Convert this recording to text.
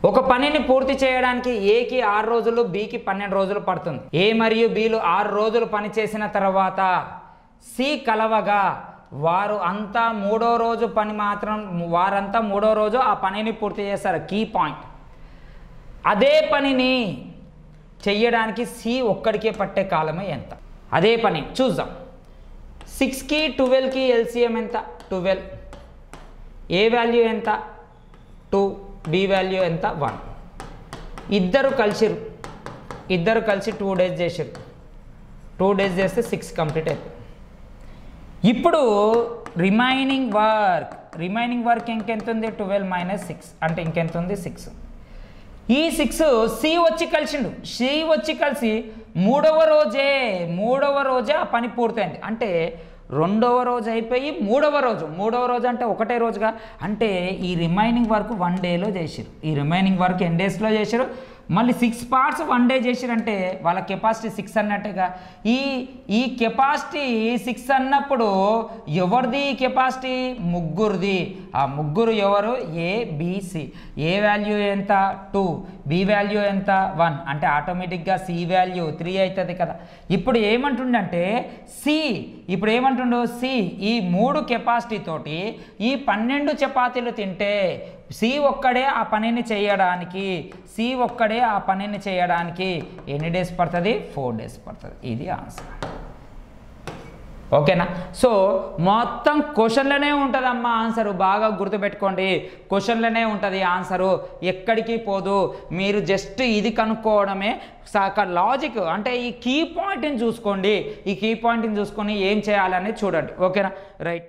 ఒక పనిని పూర్తి చేయడానికి ఏకి 6 రోజులు, బికి 12 రోజులు పడుతుంది. ఏ మరియు బిలు 6 రోజులు పని చేసిన తర్వాత సి కలవగా వారంతా మూడో రోజు ఆ పనిని పూర్తి చేస్తారు. Key point. అదే పనిని చెయ్యడానికి సి ఒక్కడికే పట్టే కాలమే ఎంత? అదే పని చూద్దాం. 6కి 12కి ఎల్సిఎం ఎంత? 12. ఏ వాల్యూ ఎంత? 2. బి వాల్యూ ఎంత? 1. ఇద్దరు కలిసి 2 డేస్ చేసారు. 2 డేస్ చేస్తే 6 కంప్లీట్ అయిపోయింది. ఇప్పుడు రిమైనింగ్ వర్క్ ఇంకెంత ఉంది? 12 మైనస్ 6 అంటే ఇంకెంత ఉంది? 6. ఈ 6 సి వచ్చి కలిసి మూడవ రోజే ఆ పని పూర్తయింది. అంటే రెండవ రోజు అయిపోయి మూడవ రోజు అంటే ఒకటే రోజుగా, అంటే ఈ రిమైనింగ్ వర్క్ 1 డేలో చేసారు. ఈ రిమైనింగ్ వర్క్ ఎన్ని డేస్లో చేసారు? మళ్ళీ 6 పార్ట్స్ 1 డే చేసారంటే వాళ్ళ కెపాసిటీ 6 అన్నట్టుగా. ఈ కెపాసిటీ 6 అన్నప్పుడు ఎవరిది కెపాసిటీ? ముగ్గురిది. ఆ ముగ్గురు ఎవరు? ఏ, బి, సి. ఏ వాల్యూ ఎంత? 2. బి వాల్యూ ఎంత? 1. అంటే ఆటోమేటిక్గా సి వాల్యూ 3 అవుతుంది కదా. ఇప్పుడు ఏమంటుండంటే సి ఈ 3 కెపాసిటీ తోటి ఈ 12 చపాతీలు తింటే సి ఒక్కడే ఆ పనిని చేయడానికి ఎన్ని డేస్ పడుతుంది? 4 డేస్ పడుతుంది. ఇది ఆన్సర్. ఓకేనా? సో మొత్తం క్వశ్చన్లోనే ఉంటుందమ్మా ఆన్సరు. బాగా గుర్తుపెట్టుకోండి, క్వశ్చన్లోనే ఉంటుంది ఆన్సరు, ఎక్కడికి పోదు. మీరు జస్ట్ ఇది కనుక్కోవడమే. లాజిక్ అంటే ఈ కీ పాయింట్ని చూసుకోండి. ఈ కీ పాయింట్ని చూసుకొని ఏం చేయాలనేది చూడండి. ఓకేనా? రైట్.